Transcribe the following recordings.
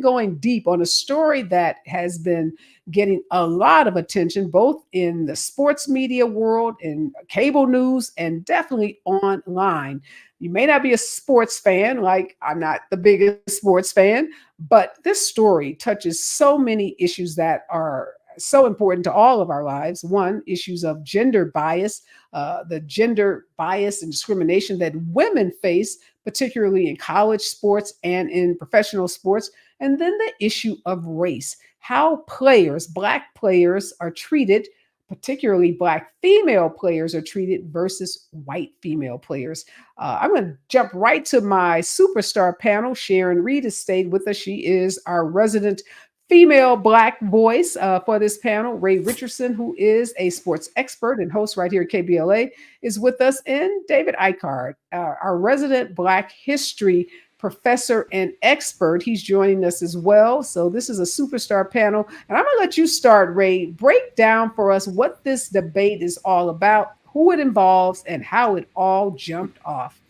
going deep on a story that has been getting a lot of attention, both in the sports media world, in cable news, and definitely online. You may not be a sports fan, like I'm not the biggest sports fan, but this story touches so many issues that are so important to all of our lives. One, issues of gender bias, the gender bias and discrimination that women face, particularly in college sports and in professional sports. And then the issue of race, how players, Black players, are treated, particularly Black female players are treated versus white female players. I'm going to jump right to my superstar panel. Sharon Reed has stayed with us. She is our resident female Black voice for this panel. Ray Richardson, who is a sports expert and host right here at KBLA, is with us. And David Eichard, our resident Black history professor and expert. He's joining us as well. So this is a superstar panel. And I'm going to let you start, Ray. Break down for us what this debate is all about, who it involves, and how it all jumped off.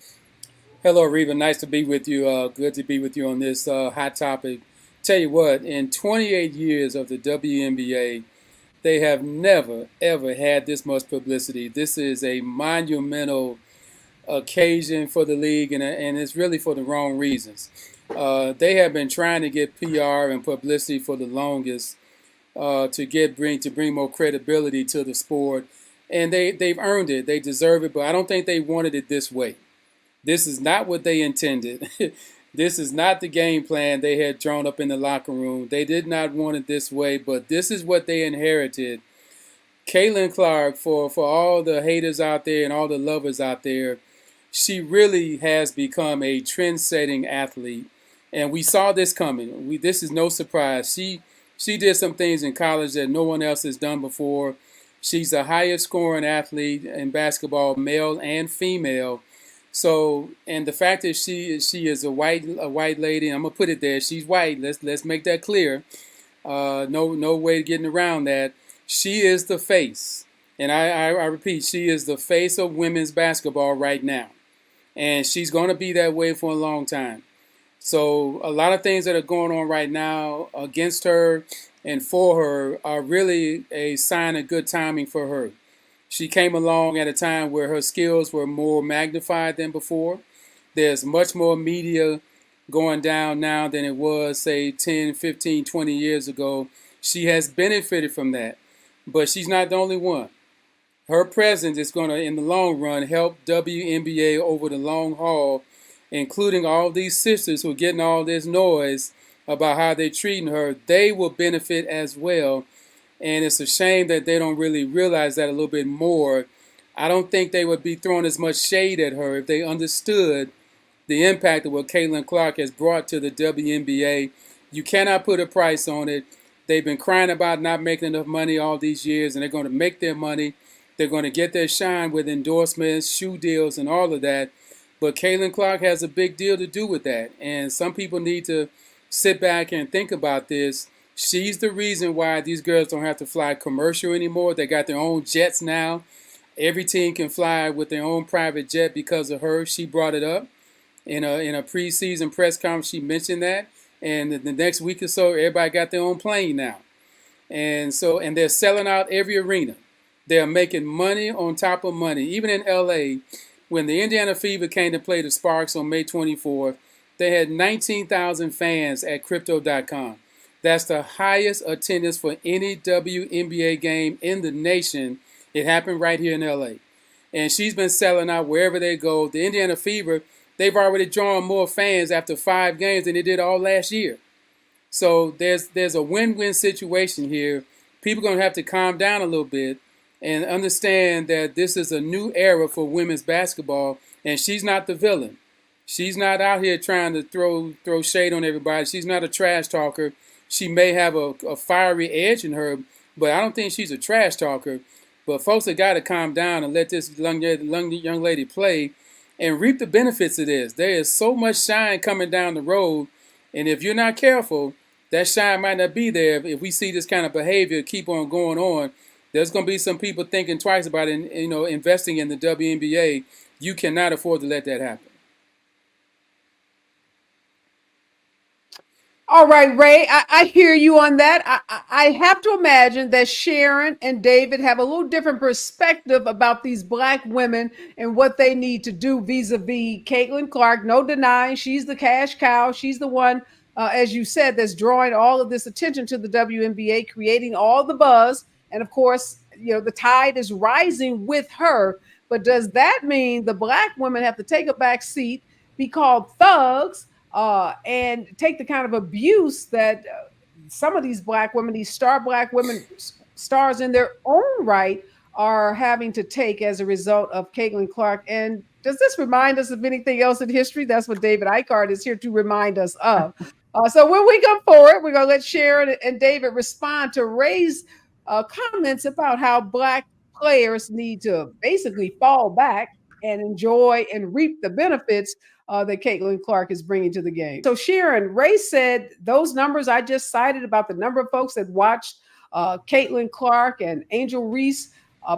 Hello, Areva. Nice to be with you. Good to be with you on this hot topic. Tell you what, in 28 years of the WNBA, they have never, ever had this much publicity. This is a monumental occasion for the league, and it's really for the wrong reasons. They have been trying to get PR and publicity for the longest to bring more credibility to the sport, and they've earned it. They deserve it, but I don't think they wanted it this way. This is not what they intended. This is not the game plan they had drawn up in the locker room. They did not want it this way, but this is what they inherited. Caitlin Clark, for all the haters out there and all the lovers out there, she really has become a trend-setting athlete, and we saw this coming. This is no surprise. She did some things in college that no one else has done before. She's the highest scoring athlete in basketball, male and female. So, and the fact that she is a white lady, I'm gonna put it there. She's white. Let's make that clear. No way of getting around that. She is the face, and I repeat, she is the face of women's basketball right now. And she's going to be that way for a long time. So a lot of things that are going on right now against her and for her are really a sign of good timing for her. She came along at a time where her skills were more magnified than before. There's much more media going down now than it was, say, 10, 15, 20 years ago. She has benefited from that, but she's not the only one. Her presence is going to, in the long run, help WNBA over the long haul, including all these sisters who are getting all this noise about how they're treating her. They will benefit as well, and it's a shame that they don't really realize that a little bit more. I don't think they would be throwing as much shade at her if they understood the impact of what Caitlin Clark has brought to the WNBA. You cannot put a price on it. They've been crying about not making enough money all these years, and they're going to make their money. They're going to get their shine with endorsements, shoe deals, and all of that. But Caitlin Clark has a big deal to do with that. And some people need to sit back and think about this. She's the reason why these girls don't have to fly commercial anymore. They got their own jets now. Every team can fly with their own private jet because of her. She brought it up in a preseason press conference. She mentioned that. And the next week or so, everybody got their own plane now. And they're selling out every arena. They're making money on top of money. Even in LA, when the Indiana Fever came to play the Sparks on May 24th, they had 19,000 fans at Crypto.com. That's the highest attendance for any WNBA game in the nation. It happened right here in LA. And she's been selling out wherever they go. The Indiana Fever, they've already drawn more fans after 5 games than they did all last year. So there's a win-win situation here. People are going to have to calm down a little bit and understand that this is a new era for women's basketball, and she's not the villain. She's not out here trying to throw shade on everybody. She's not a trash talker. She may have a fiery edge in her, but I don't think she's a trash talker. But folks have got to calm down and let this young lady play and reap the benefits of this. There is so much shine coming down the road, and if you're not careful, that shine might not be there. If we see this kind of behavior keep on going on, there's going to be some people thinking twice about it, investing in the WNBA. You cannot afford to let that happen. All right, Ray, I hear you on that. I have to imagine that Sharon and David have a little different perspective about these Black women and what they need to do vis-a-vis Caitlin Clark. No denying she's the cash cow. She's the one, as you said, that's drawing all of this attention to the WNBA, creating all the buzz. And of course, the tide is rising with her. But does that mean the Black women have to take a back seat, be called thugs? And take the kind of abuse that some of these Black women, these star Black women, stars in their own right, are having to take as a result of Caitlin Clark. And does this remind us of anything else in history? That's what David Eichard is here to remind us of. So when we come forward, we're going to let Sharon and David respond to Ray's comments about how Black players need to basically fall back and enjoy and reap the benefits that Caitlin Clark is bringing to the game. So Sharon, Ray said those numbers I just cited about the number of folks that watched Caitlin Clark and Angel Reese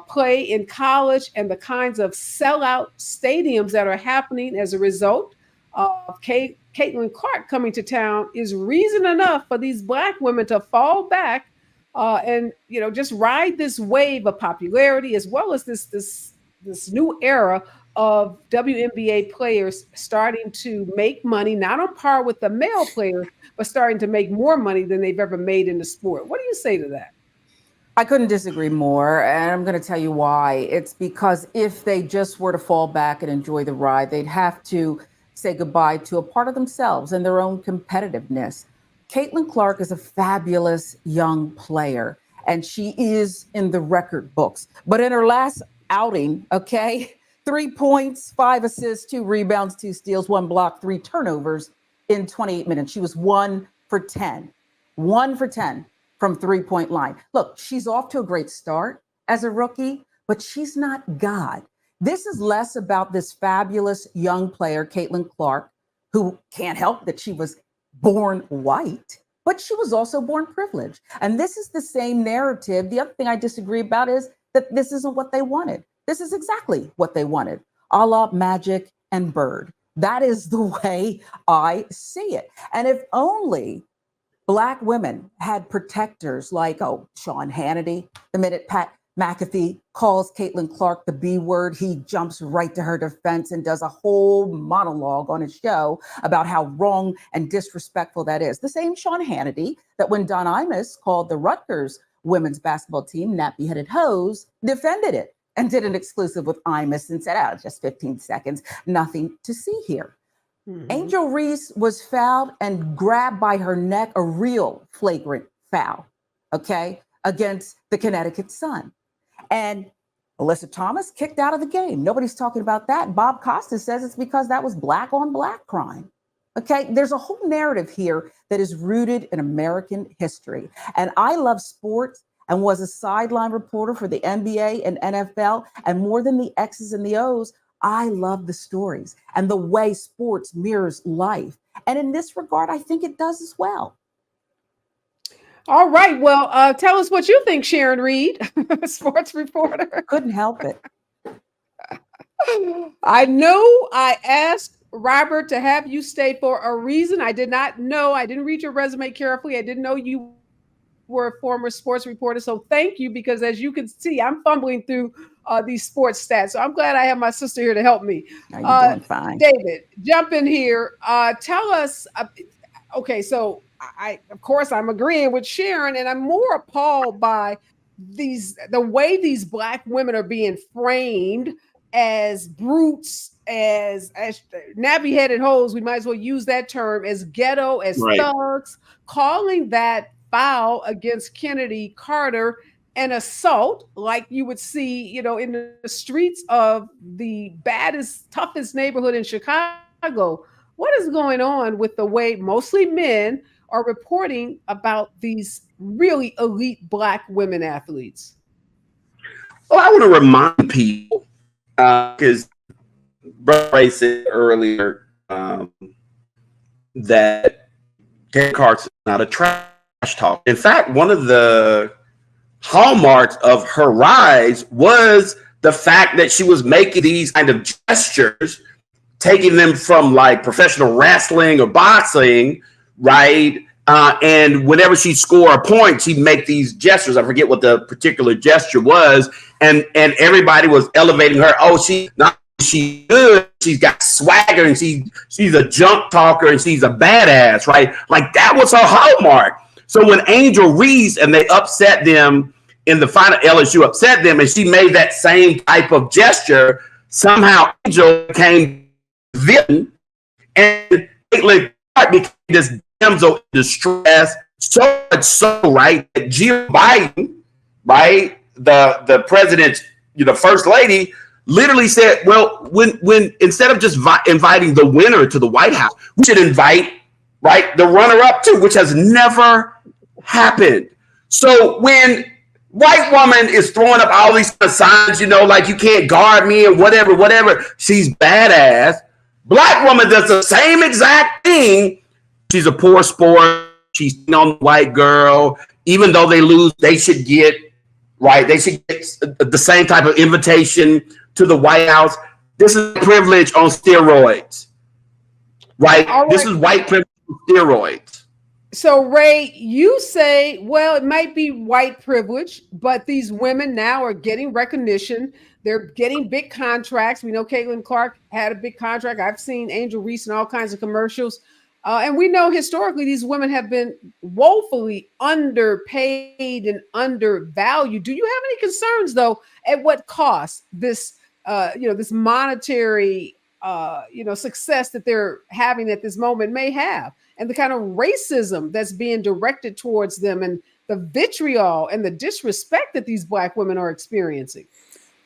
play in college and the kinds of sellout stadiums that are happening as a result of Caitlin Clark coming to town is reason enough for these Black women to fall back and just ride this wave of popularity, as well as this new era of WNBA players starting to make money, not on par with the male players, but starting to make more money than they've ever made in the sport. What do you say to that? I couldn't disagree more, and I'm going to tell you why. It's because if they just were to fall back and enjoy the ride, they'd have to say goodbye to a part of themselves and their own competitiveness. Caitlin Clark is a fabulous young player, and she is in the record books. But in her last outing, 3 points, 5 assists, 2 rebounds, 2 steals, 1 block, 3 turnovers in 28 minutes. She was 1 for 10. 1 for 10 from three-point line. Look, she's off to a great start as a rookie, but she's not God. This is less about this fabulous young player, Caitlin Clark, who can't help that she was born white, but she was also born privileged. And this is the same narrative. The other thing I disagree about is that this isn't what they wanted. This is exactly what they wanted, a la Magic and Bird. That is the way I see it. And if only Black women had protectors like, Sean Hannity, the minute Pat McAfee calls Caitlin Clark the B word, he jumps right to her defense and does a whole monologue on his show about how wrong and disrespectful that is. The same Sean Hannity that when Don Imus called the Rutgers women's basketball team nappy-headed hoes, defended it and did an exclusive with Imus and said, just 15 seconds, nothing to see here. Mm-hmm. Angel Reese was fouled and grabbed by her neck, a real flagrant foul, against the Connecticut Sun. And Alyssa Thomas kicked out of the game. Nobody's talking about that. Bob Costas says it's because that was Black on Black crime. There's a whole narrative here that is rooted in American history. And I love sports and was a sideline reporter for the NBA and NFL. And more than the X's and the O's, I love the stories and the way sports mirrors life. And in this regard, I think it does as well. All right. Well, tell us what you think, Sharon Reed, sports reporter. Couldn't help it. I know I asked Robert to have you stay for a reason. I did not know. I didn't read your resume carefully. I didn't know you were a former sports reporter. So thank you, because as you can see, I'm fumbling through these sports stats. So I'm glad I have my sister here to help me. You're doing fine. David, jump in here. Tell us, so of course, I'm agreeing with Sharon, and I'm more appalled by the way these Black women are being framed as brutes, as nappy-headed hoes. We might as well use that term, as ghetto, as thugs, calling that foul against Kennedy Carter an assault like you would see, in the streets of the baddest, toughest neighborhood in Chicago. What is going on with the way mostly men are reporting about these really elite Black women athletes? Well, I want to remind people, because Ray said earlier that Karen Clark is not a trash talk. In fact, one of the hallmarks of her rise was the fact that she was making these kind of gestures, taking them from like professional wrestling or boxing, right, And whenever she'd score a point, she'd make these gestures. I forget what the particular gesture was. And everybody was elevating her. Oh, she's good. She's got swagger, and she's a junk talker, and she's a badass, right? Like, that was her hallmark. So when Angel Reese and they upset them in the final, LSU upset them, and she made that same type of gesture, somehow Angel became villain, and Caitlin Clark became this damsel in distress. So much so, right, that Jill Biden, right, the president's, first lady, literally said, well, when instead of just inviting the winner to the White House, we should invite, right, the runner-up too, which has never happened. So when white woman is throwing up all these signs, like you can't guard me and whatever, she's badass. Black woman does the same exact thing. She's a poor sport. She's on the white girl. Even though they lose, they should get, right, they should get the same type of invitation to the White House. This is privilege on steroids, right? This is white privilege on steroids. So, Ray, you say, well, it might be white privilege, but these women now are getting recognition. They're getting big contracts. We know Caitlin Clark had a big contract. I've seen Angel Reese in all kinds of commercials. And we know historically these women have been woefully underpaid and undervalued. Do you have any concerns, though, at what cost this, this monetary, success that they're having at this moment may have, and the kind of racism that's being directed towards them, and the vitriol and the disrespect that these Black women are experiencing?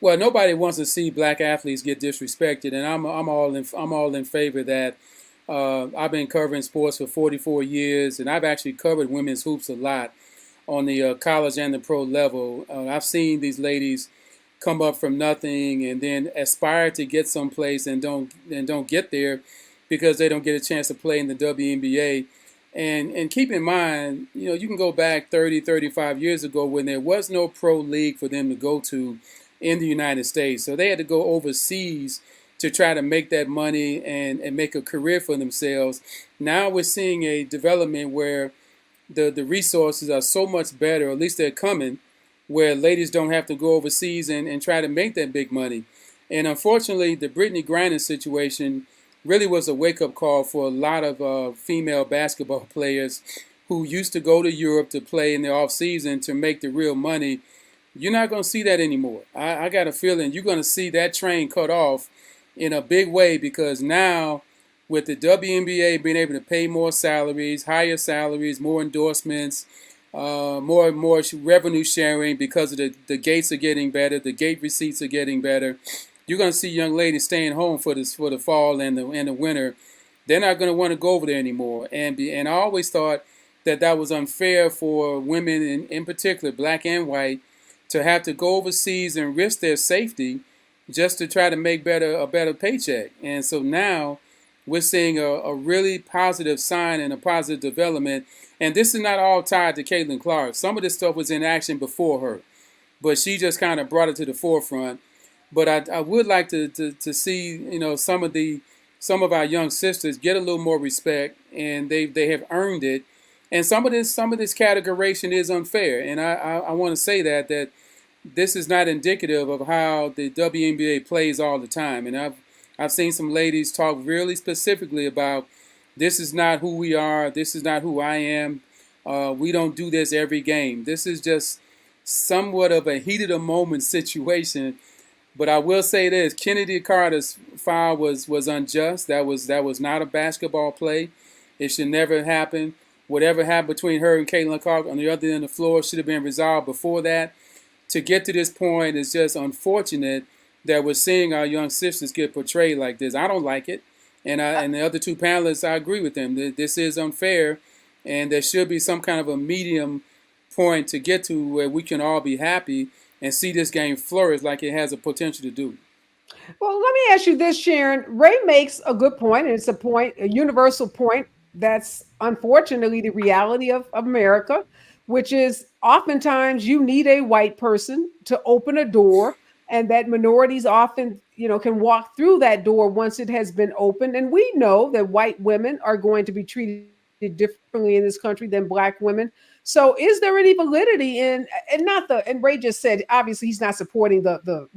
Well, nobody wants to see Black athletes get disrespected, and I'm all in favor of that. I've been covering sports for 44 years, and I've actually covered women's hoops a lot on the college and the pro level. I've seen these ladies come up from nothing and then aspire to get someplace and don't get there because they don't get a chance to play in the WNBA. And keep in mind, you can go back 30, 35 years ago when there was no pro league for them to go to in the United States. So they had to go overseas to try to make that money and make a career for themselves. Now we're seeing a development where the resources are so much better, or at least they're coming, where ladies don't have to go overseas and try to make that big money. And unfortunately, the Brittany Griner situation really was a wake-up call for a lot of female basketball players who used to go to Europe to play in the off-season to make the real money. You're not going to see that anymore. I got a feeling you're going to see that train cut off in a big way, because now with the WNBA being able to pay more salaries, higher salaries, more endorsements, more and more revenue sharing because of the gates are getting better, the gate receipts are getting better, you're going to see young ladies staying home for the fall and the winter. They're not going to want to go over there anymore. And I always thought that was unfair for women, in particular, Black and white, to have to go overseas and risk their safety just to try to make a better paycheck. And so now we're seeing a really positive sign and a positive development. And this is not all tied to Caitlin Clark. Some of this stuff was in action before her, but she just kind of brought it to the forefront. But I would like to see, some of our young sisters get a little more respect, and they have earned it. And some of this categorization is unfair. And I want to say that this is not indicative of how the WNBA plays all the time. And I've seen some ladies talk really specifically about, this is not who we are. This is not who I am. We don't do this every game. This is just somewhat of a heat of the moment situation. But I will say this: Kennedy Carter's foul was unjust. That was not a basketball play. It should never happen. Whatever happened between her and Caitlin Clark on the other end of the floor should have been resolved before that. To get to this point is just unfortunate that we're seeing our young sisters get portrayed like this. I don't like it. And the other two panelists, I agree with them. This is unfair, and there should be some kind of a medium point to get to where we can all be happy and see this game flourish like it has a potential to do. Well, let me ask you this, Sharon. Ray makes a good point, and it's a universal point that's unfortunately the reality of America, which is oftentimes you need a white person to open a door, and that minorities often, can walk through that door once it has been opened. And we know that white women are going to be treated differently in this country than Black women. So is there any validity in, and Ray just said, obviously he's not supporting the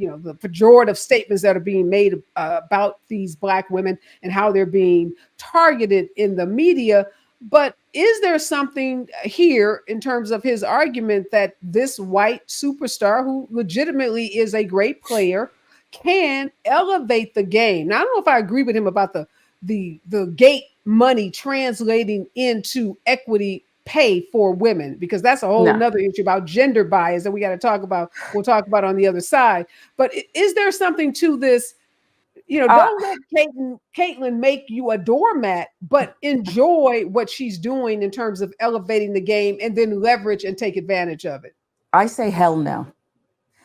pejorative statements that are being made about these Black women and how they're being targeted in the media. But is there something here in terms of his argument that this white superstar, who legitimately is a great player, can elevate the game? Now, I don't know if I agree with him about the gate money translating into equity pay for women, because that's a whole nother issue about gender bias that we got to talk about. We'll talk about on the other side. But is there something to this? Don't let Caitlin make you a doormat, but enjoy what she's doing in terms of elevating the game and then leverage and take advantage of it. I say hell no.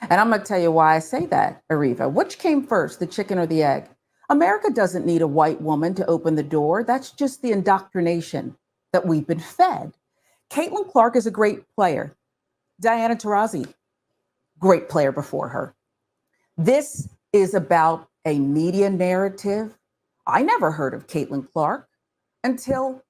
And I'm going to tell you why I say that, Areva. Which came first, the chicken or the egg? America doesn't need a white woman to open the door. That's just the indoctrination that we've been fed. Caitlin Clark is a great player. Diana Taurasi, great player before her. This is about a media narrative. I never heard of Caitlin Clark until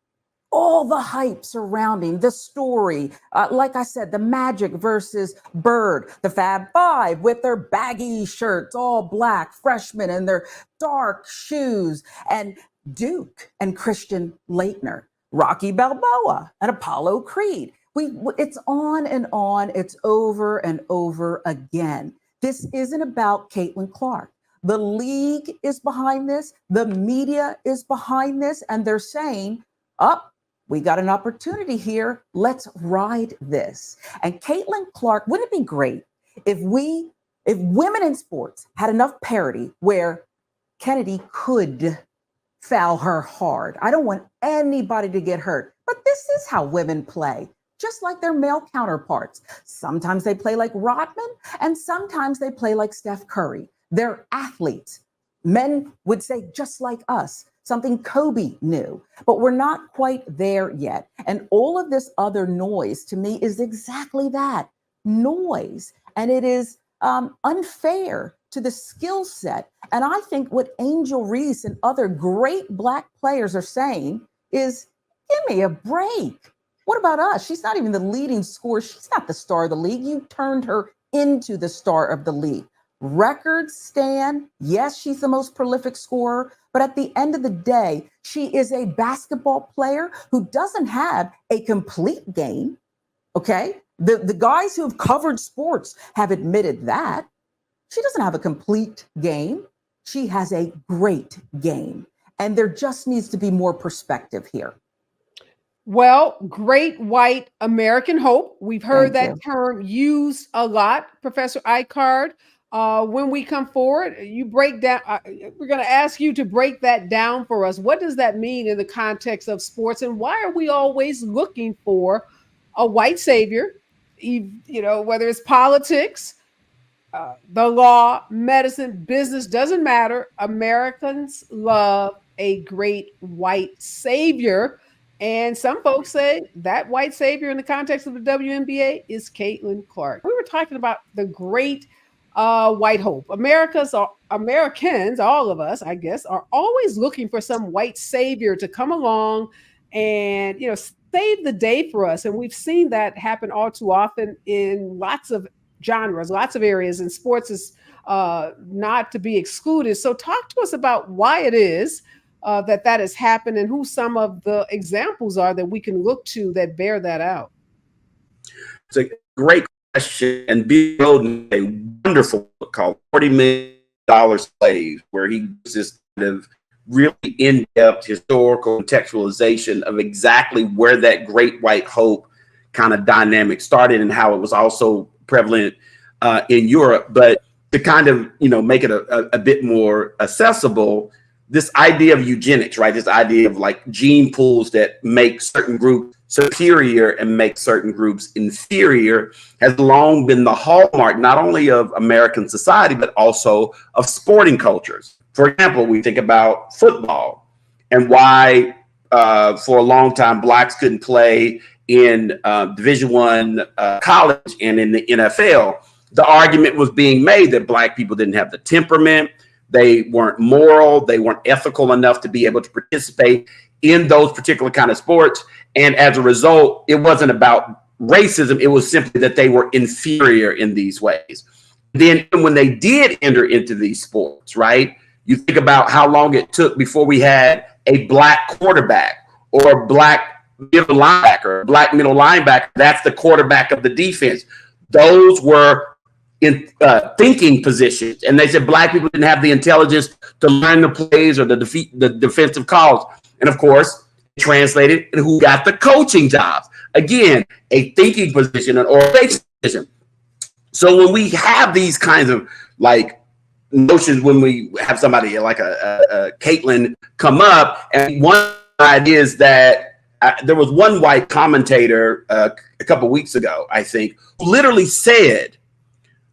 all the hype surrounding the story. Like I said, the Magic versus Bird, the Fab Five with their baggy shirts, all black, freshmen and their dark shoes, and Duke and Christian Laettner, Rocky Balboa and Apollo Creed. It's on and on. It's over and over again. This isn't about Caitlin Clark. The league is behind this. The media is behind this. And they're saying, we got an opportunity here. Let's ride this. And Caitlin Clark, wouldn't it be great if women in sports had enough parity where Kennedy could foul her hard? I don't want anybody to get hurt, but this is how women play, just like their male counterparts. Sometimes they play like Rodman, and sometimes they play like Steph Curry. They're athletes. Men would say just like us, something Kobe knew, but we're not quite there yet. And all of this other noise to me is exactly that, noise. And it is unfair to the skill set. And I think what Angel Reese and other great Black players are saying is, give me a break. What about us? She's not even the leading scorer. She's not the star of the league. You turned her into the star of the league. Records stand. Yes, she's the most prolific scorer, but at the end of the day, she is a basketball player who doesn't have a complete game. Okay. The guys who have covered sports have admitted that. She doesn't have a complete game. She has a great game. And there just needs to be more perspective here. Well, great white American hope. We've heard that term used a lot, Professor Eichard. When we come forward, you break down, we're going to ask you to break that down for us. What does that mean in the context of sports? And why are we always looking for a white savior? Whether it's politics, the law, medicine, business, doesn't matter. Americans love a great white savior. And some folks say that white savior in the context of the WNBA is Caitlin Clark. We were talking about the great white hope. Americans, all of us, I guess, are always looking for some white savior to come along and, save the day for us. And we've seen that happen all too often in lots of genres, lots of areas, and sports is not to be excluded. So talk to us about why it is that has happened and who some of the examples are that we can look to that bear that out. It's a great question. And Bill wrote a wonderful book called $40 Million Slaves, where he was this kind of really in-depth historical contextualization of exactly where that great white hope kind of dynamic started and how it was also prevalent in Europe. But to kind of, make it a bit more accessible, this idea of eugenics, right? This idea of like gene pools that make certain groups superior and make certain groups inferior has long been the hallmark, not only of American society, but also of sporting cultures. For example, we think about football and why for a long time Blacks couldn't play in Division I college and in the NFL. The argument was being made that Black people didn't have the temperament, they weren't moral, they weren't ethical enough to be able to participate in those particular kind of sports. And as a result, it wasn't about racism. It was simply that they were inferior in these ways. Then when they did enter into these sports, right, you think about how long it took before we had a black quarterback or a black middle linebacker. That's the quarterback of the defense. Those were in thinking positions. And they said black people didn't have the intelligence to learn the plays or the defensive calls. And of course, translated and who got the coaching jobs. Again, a thinking position or a position. So when we have these kinds of like notions, when we have somebody like a Caitlin come up, and one idea is that there was one white commentator a couple of weeks ago, I think, who literally said,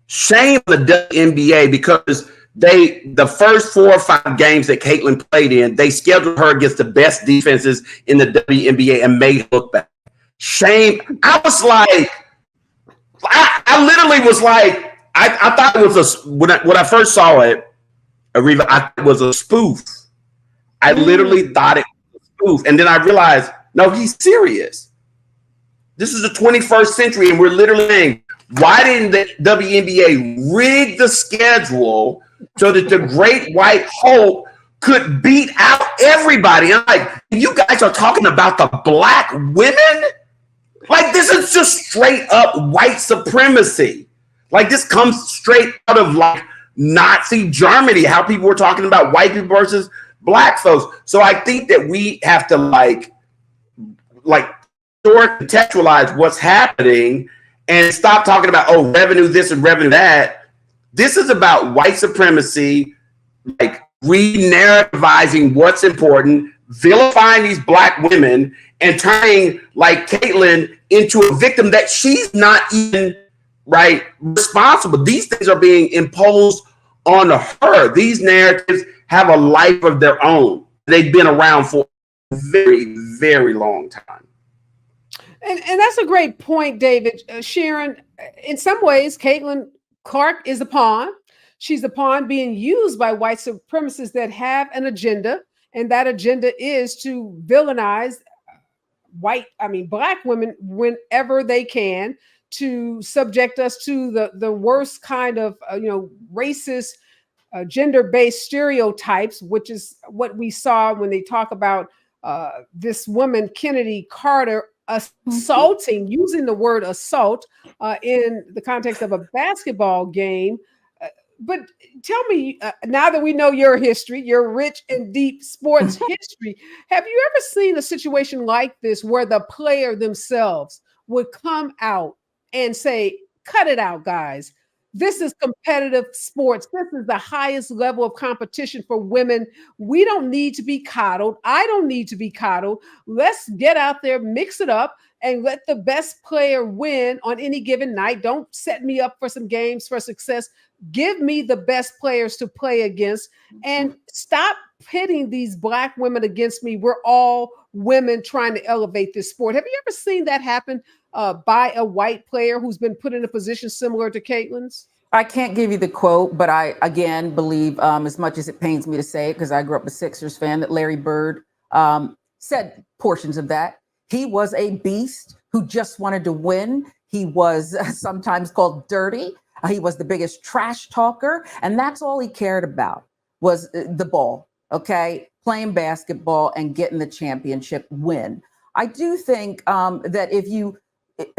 shame the WNBA because the first 4 or 5 games that Caitlin played in, they scheduled her against the best defenses in the WNBA and made her look bad. Shame. I was like, I literally was like, I thought it was when I first saw it, Areva, I thought it was a spoof. I literally thought it was a spoof. And then I realized, no, he's serious. This is the 21st century, and we're literally saying, why didn't the WNBA rig the schedule so that the great white hope could beat out everybody? I'm like, you guys are talking about the black women? Like, this is just straight up white supremacy. Like, this comes straight out of like Nazi Germany, how people were talking about white people versus black folks. So I think that we have to like contextualize what's happening and stop talking about, oh, revenue this and revenue that. This is about white supremacy, like re-narrativizing what's important, vilifying these black women, and turning like Caitlin into a victim that she's not even responsible. These things are being imposed on her. These narratives have a life of their own. They've been around for a very, very long time. And that's a great point, David. Sharon, in some ways, Caitlin Clark is a pawn. She's a pawn being used by white supremacists that have an agenda, and that agenda is to villainize black women whenever they can, to subject us to the worst kind of racist gender-based stereotypes, which is what we saw when they talk about this woman Kennedy Carter assaulting, using the word assault in the context of a basketball game. But tell me, now that we know your history, your rich and deep sports history, have you ever seen a situation like this where the player themselves would come out and say, cut it out, guys? This is competitive sports. This is the highest level of competition for women. We don't need to be coddled. I don't need to be coddled. Let's get out there, mix it up, and let the best player win on any given night. Don't set me up for some games for success. Give me the best players to play against, and stop pitting these black women against me. We're all women trying to elevate this sport. Have you ever seen that happen by a white player who's been put in a position similar to Caitlin's? I can't give you the quote, but I, again, believe, as much as it pains me to say it, because I grew up a Sixers fan, that Larry Bird said portions of that. He was a beast who just wanted to win. He was sometimes called dirty. He was the biggest trash talker. And that's all he cared about was the ball, okay? Playing basketball and getting the championship win. I do think that if you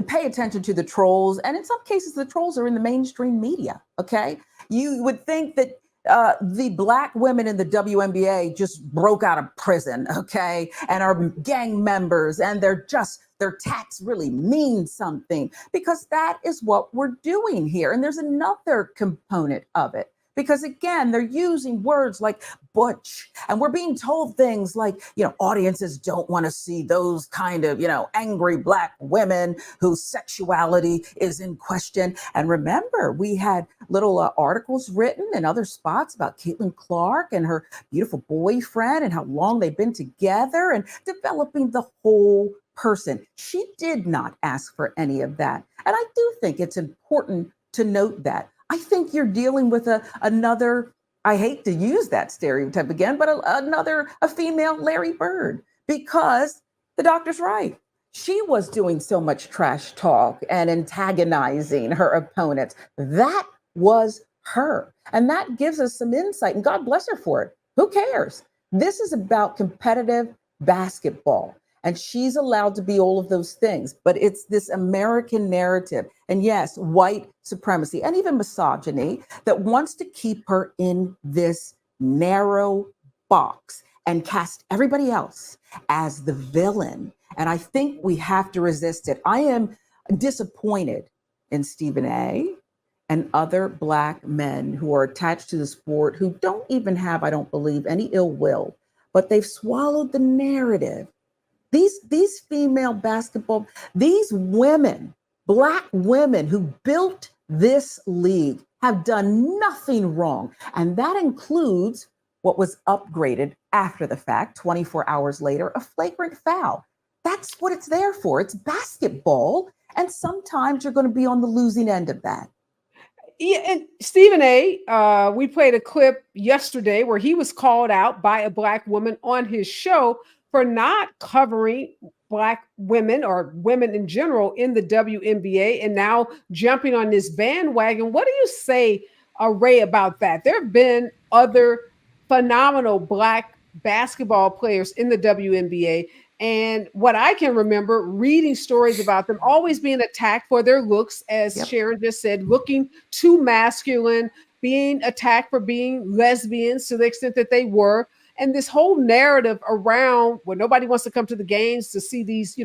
pay attention to the trolls, and in some cases, the trolls are in the mainstream media, okay? You would think that the black women in the WNBA just broke out of prison, okay? And are gang members, and their tats really mean something, because that is what we're doing here. And there's another component of it, because again, they're using words like butch, and we're being told things like, audiences don't want to see those kind of, angry black women whose sexuality is in question. And remember, we had little articles written in other spots about Caitlin Clark and her beautiful boyfriend and how long they've been together and developing the whole person. She did not ask for any of that. And I do think it's important to note that. I think you're dealing with another, I hate to use that stereotype again, but a female Larry Bird, because the doctor's right. She was doing so much trash talk and antagonizing her opponents. That was her. And that gives us some insight, and God bless her for it. Who cares? This is about competitive basketball. And she's allowed to be all of those things. But it's this American narrative, and yes, white supremacy and even misogyny that wants to keep her in this narrow box and cast everybody else as the villain. And I think we have to resist it. I am disappointed in Stephen A. and other Black men who are attached to the sport who don't even have, I don't believe, any ill will, but they've swallowed the narrative. These female basketball, these women, Black women who built this league have done nothing wrong. And that includes what was upgraded after the fact, 24 hours later, a flagrant foul. That's what it's there for. It's basketball. And sometimes you're going to be on the losing end of that. Yeah, and Stephen A., we played a clip yesterday where he was called out by a Black woman on his show for not covering Black women or women in general in the WNBA, and now jumping on this bandwagon. What do you say, Ray, about that? There have been other phenomenal Black basketball players in the WNBA. And what I can remember reading stories about them always being attacked for their looks, as Sharon just said, looking too masculine, being attacked for being lesbians to the extent that they were. And this whole narrative around where nobody wants to come to the games to see these,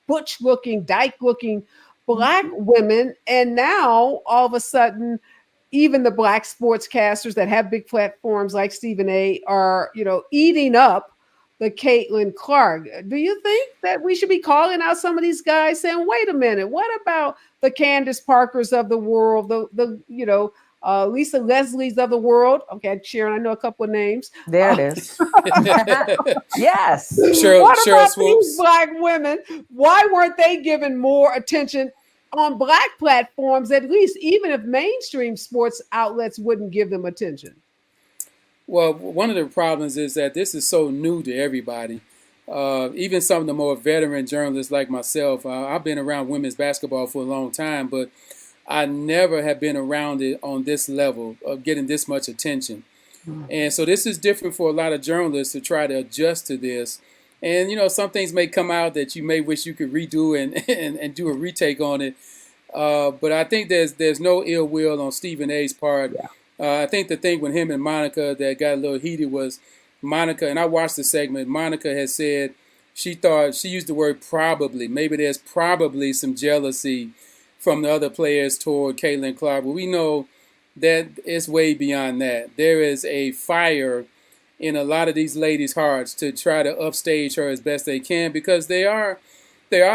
butch looking, dyke looking Black women. And now all of a sudden, even the Black sportscasters that have big platforms like Stephen A. are, eating up the Caitlin Clark. Do you think that we should be calling out some of these guys saying, wait a minute, what about the Candace Parkers of the world, the Lisa Leslie's of the world? Okay, Sharon, I know a couple of names. There it is. Yes. What about these Black women? Why weren't they given more attention on Black platforms, at least, even if mainstream sports outlets wouldn't give them attention? Well, one of the problems is that this is so new to everybody. Even some of the more veteran journalists like myself, I've been around women's basketball for a long time, but I never have been around it on this level of getting this much attention. And so this is different for a lot of journalists to try to adjust to this. And, some things may come out that you may wish you could redo and do a retake on it. But I think there's no ill will on Stephen A.'s part. Yeah. I think the thing with him and Monica that got a little heated was Monica, and I watched the segment, Monica had said she thought, she used the word probably. Maybe there's probably some jealousy from the other players toward Caitlin Clark. But we know that it's way beyond that. There is a fire in a lot of these ladies' hearts to try to upstage her as best they can because they are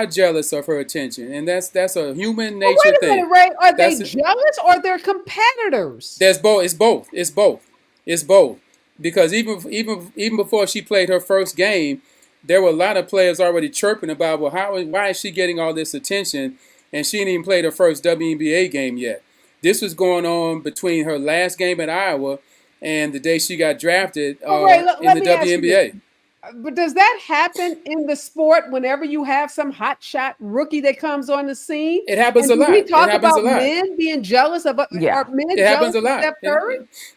jealous of her attention, and that's a human nature thing. Wait a minute, Ray. Are they jealous or they're competitors? There's both. It's both. Because even before she played her first game, there were a lot of players already chirping about, well, why is she getting all this attention? And she didn't even play her first WNBA game yet. This was going on between her last game at Iowa and the day she got drafted in the WNBA. But does that happen in the sport whenever you have some hotshot rookie that comes on the scene? It happens a lot. We talk about men being jealous of men. It happens a lot.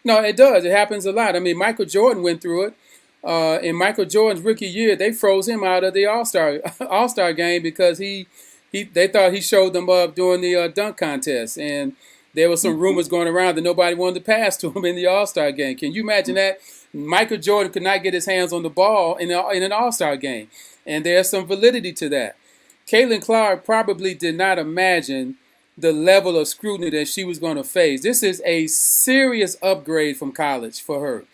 No, it does. It happens a lot. I mean, Michael Jordan went through it. In Michael Jordan's rookie year, they froze him out of the All-Star game because they thought he showed them up during the dunk contest, and there were some rumors going around that nobody wanted to pass to him in the All-Star game. Can you imagine that? Michael Jordan could not get his hands on the ball in an All-Star game. And there's some validity to that. Caitlin Clark probably did not imagine the level of scrutiny that she was going to face. This is a serious upgrade from college for her.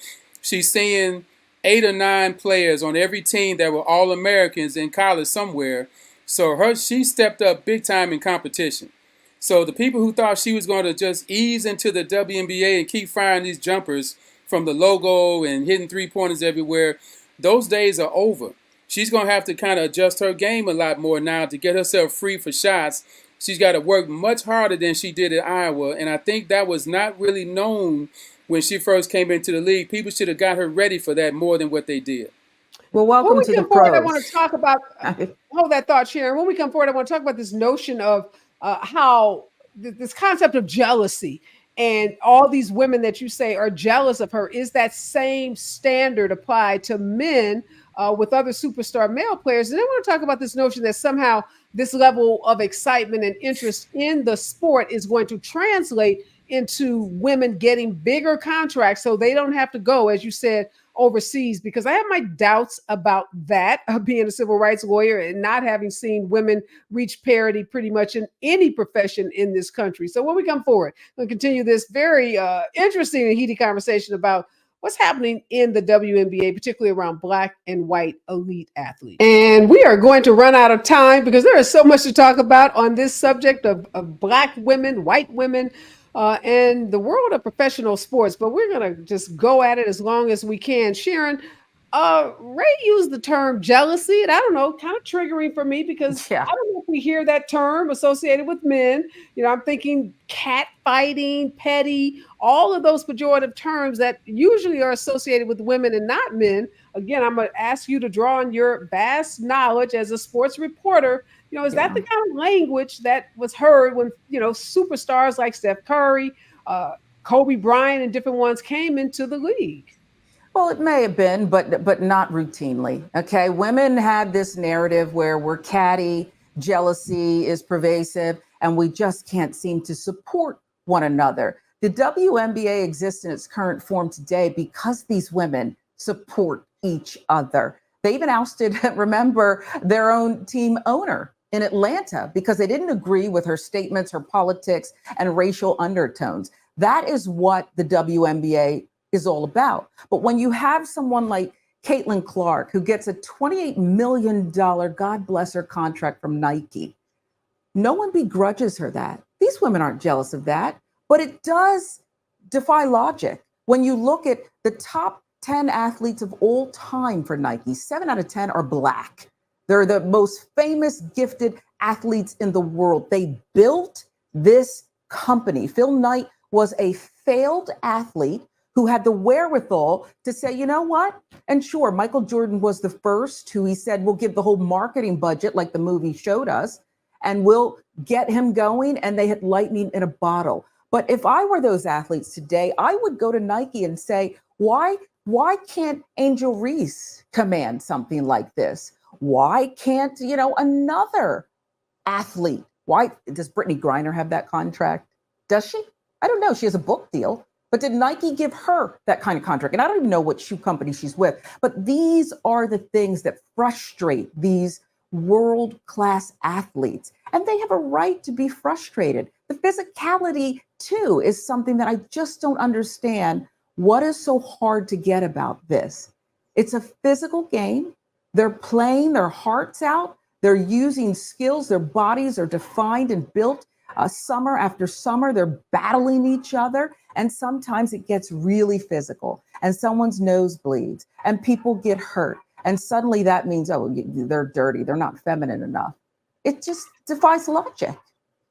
She's seeing 8 or 9 players on every team that were All-Americans in college somewhere. So she stepped up big time in competition. So the people who thought she was going to just ease into the WNBA and keep firing these jumpers from the logo and hitting three-pointers everywhere, those days are over. She's going to have to kind of adjust her game a lot more now to get herself free for shots. She's got to work much harder than she did at Iowa, and I think that was not really known when she first came into the league. People should have got her ready for that more than what they did. Well, When welcome we to the come forward, I want pros. to talk about, hold that thought, Sharon. When we come forward, I want to talk about this notion of how this concept of jealousy and all these women that you say are jealous of her. Is that same standard applied to men with other superstar male players? And then I want to talk about this notion that somehow this level of excitement and interest in the sport is going to translate into women getting bigger contracts so they don't have to go, as you said, overseas, because I have my doubts about that, being a civil rights lawyer and not having seen women reach parity pretty much in any profession in this country. So when we come forward, we'll continue this very interesting and heated conversation about what's happening in the WNBA, particularly around Black and white elite athletes. And we are going to run out of time because there is so much to talk about on this subject of Black women, white women, and the world of professional sports, but we're going to just go at it as long as we can. Sharon, Ray used the term jealousy, and I don't know, kind of triggering for me because I don't know if we hear that term associated with men. You know, I'm thinking cat fighting, petty, all of those pejorative terms that usually are associated with women and not men. Again, I'm going to ask you to draw on your vast knowledge as a sports reporter. You know, is that the kind of language that was heard when, you know, superstars like Steph Curry, Kobe Bryant, and different ones came into the league? Well, it may have been, but not routinely. Okay, women had this narrative where we're catty, jealousy is pervasive, and we just can't seem to support one another. The WNBA exists in its current form today because these women support each other. They even ousted, remember, their own team owner in Atlanta because they didn't agree with her statements, her politics, and racial undertones. That is what the WNBA is all about. But when you have someone like Caitlin Clark, who gets a $28 million, God bless her, contract from Nike, no one begrudges her that. These women aren't jealous of that, but it does defy logic. When you look at the top 10 athletes of all time for Nike, 7 out of 10 are Black. They're the most famous, gifted athletes in the world. They built this company. Phil Knight was a failed athlete who had the wherewithal to say, you know what? And sure, Michael Jordan was the first who he said, we'll give the whole marketing budget like the movie showed us, and we'll get him going. And they had lightning in a bottle. But if I were those athletes today, I would go to Nike and say, why can't Angel Reese command something like this? Why can't, you know, another athlete? Why does Brittany Griner have that contract? Does she? I don't know. She has a book deal. But did Nike give her that kind of contract? And I don't even know what shoe company she's with. But these are the things that frustrate these world-class athletes. And they have a right to be frustrated. The physicality, too, is something that I just don't understand. What is so hard to get about this? It's a physical game. They're playing their hearts out. They're using skills. Their bodies are defined and built summer after summer. They're battling each other. And sometimes it gets really physical and someone's nose bleeds and people get hurt. And suddenly that means, oh, they're dirty. They're not feminine enough. It just defies logic.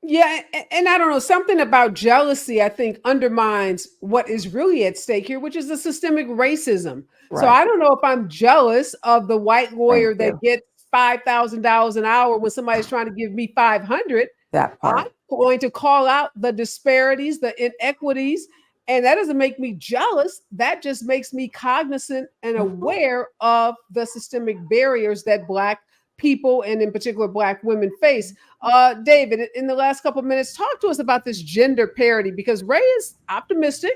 Yeah. And I don't know, something about jealousy, I think, undermines what is really at stake here, which is the systemic racism. Right. So I don't know if I'm jealous of the white lawyer that gets $5,000 an hour when somebody's trying to give me $500. That part. I'm going to call out the disparities, the inequities, and that doesn't make me jealous. That just makes me cognizant and aware of the systemic barriers that Black people and in particular Black women face. David, in the last couple of minutes, talk to us about this gender parity, because Ray is optimistic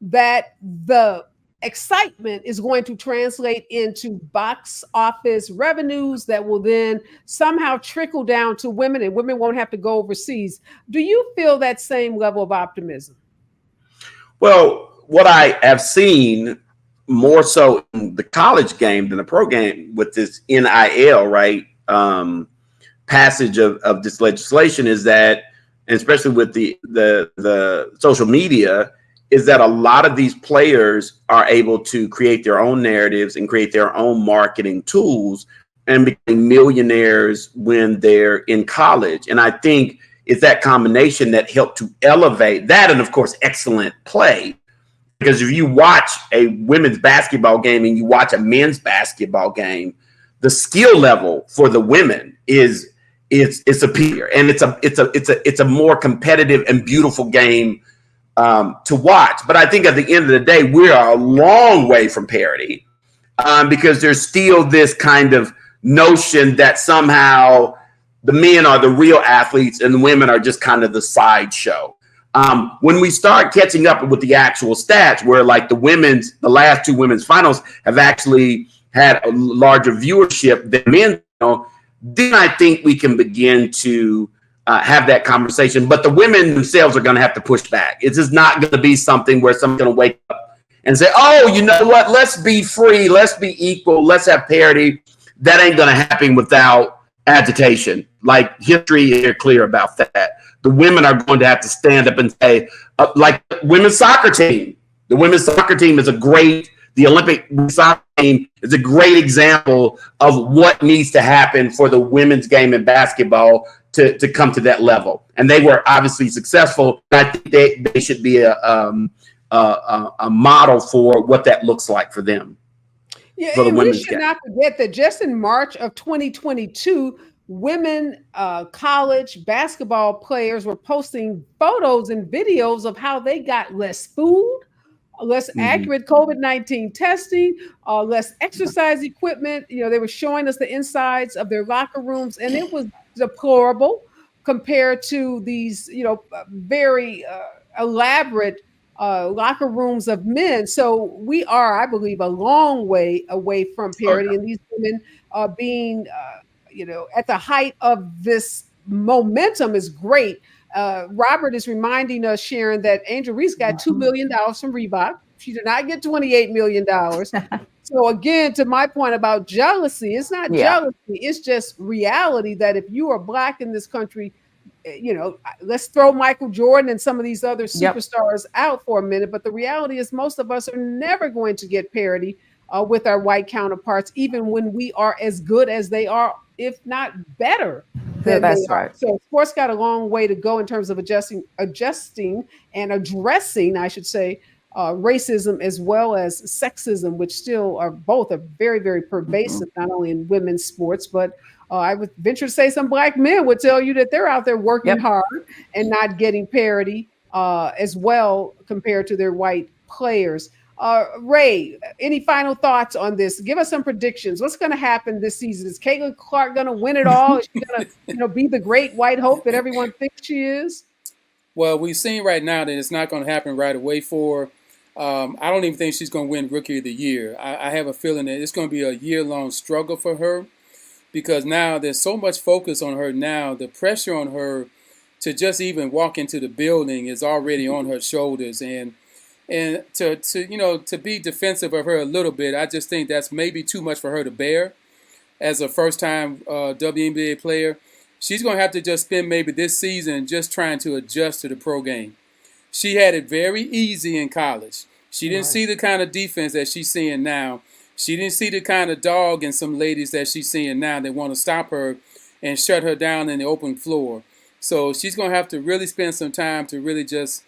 that the excitement is going to translate into box office revenues that will then somehow trickle down to women, and women won't have to go overseas. Do you feel that same level of optimism? Well, what I have seen more so in the college game than the pro game with this NIL, right? Passage of this legislation is that, and especially with the social media, is that a lot of these players are able to create their own narratives and create their own marketing tools and become millionaires when they're in college. And I think it's that combination that helped to elevate that. And of course, excellent play because if you watch a women's basketball game and you watch a men's basketball game, the skill level for the women is superior, and it's a more competitive and beautiful game to watch. But I think at the end of the day, we are a long way from parity, because there's still this kind of notion that somehow the men are the real athletes and the women are just kind of the sideshow. When we start catching up with the actual stats, where like the last 2 women's finals have actually had a larger viewership than men, then I think we can begin to have that conversation. But the women themselves are going to have to push back. It's just not going to be something where someone's going to wake up and say, oh, you know what? Let's be free. Let's be equal. Let's have parity. That ain't going to happen without agitation. Like, history is clear about that. The women are going to have to stand up and say, like the women's soccer team. The women's soccer team is the Olympic soccer team is a great example of what needs to happen for the women's game in basketball to come to that level. And they were obviously successful. I think they should be a model for what that looks like for them. Yeah, and we should not forget that just in March of 2022, women college basketball players were posting photos and videos of how they got less food, less accurate COVID-19 testing, less exercise equipment. They were showing us the insides of their locker rooms, and it was deplorable compared to these, very elaborate locker rooms of men. So we are, I believe, a long way away from parity, and these women being, at the height of this momentum is great. Robert is reminding us, Sharon, that Angel Reese got $2 million from Reebok. She did not get $28 million. So again, to my point about jealousy, it's not jealousy. It's just reality that if you are Black in this country, let's throw Michael Jordan and some of these other superstars out for a minute. But the reality is most of us are never going to get parity with our white counterparts, even when we are as good as they are, if not better. That's right. So sports got a long way to go in terms of adjusting and addressing, I should say, racism as well as sexism, which still are very, very pervasive, not only in women's sports, but I would venture to say some Black men would tell you that they're out there working hard and not getting parity as well compared to their white players. Ray, any final thoughts on this? Give us some predictions. What's going to happen this season? Is Caitlin Clark going to win it all? Is she going to, be the great white hope that everyone thinks she is? Well, we've seen right now that it's not going to happen right away for her. I don't even think she's going to win Rookie of the Year. I have a feeling that it's going to be a year-long struggle for her, because now there's so much focus on her now. The pressure on her to just even walk into the building is already on her shoulders. And to be defensive of her a little bit, I just think that's maybe too much for her to bear as a first-time WNBA player. She's going to have to just spend maybe this season just trying to adjust to the pro game. She had it very easy in college. She didn't see the kind of defense that she's seeing now. She didn't see the kind of dog in some ladies that she's seeing now that want to stop her and shut her down in the open floor. So she's going to have to really spend some time to really just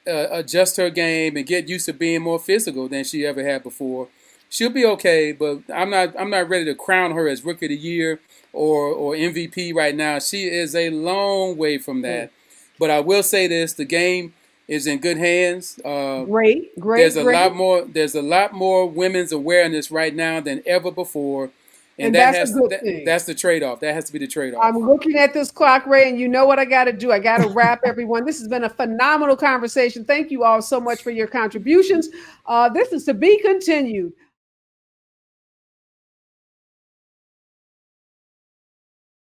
adjust her game and get used to being more physical than she ever had before. She'll be okay, but I'm not ready to crown her as Rookie of the Year or MVP right now. She is a long way from that. But I will say this: the game is in good hands. Great. There's a lot more women's awareness right now than ever before. And that's the trade-off. That has to be the trade-off. I'm looking at this clock, Ray, and you know what I got to do. I got to wrap everyone. This has been a phenomenal conversation. Thank you all so much for your contributions. This is to be continued.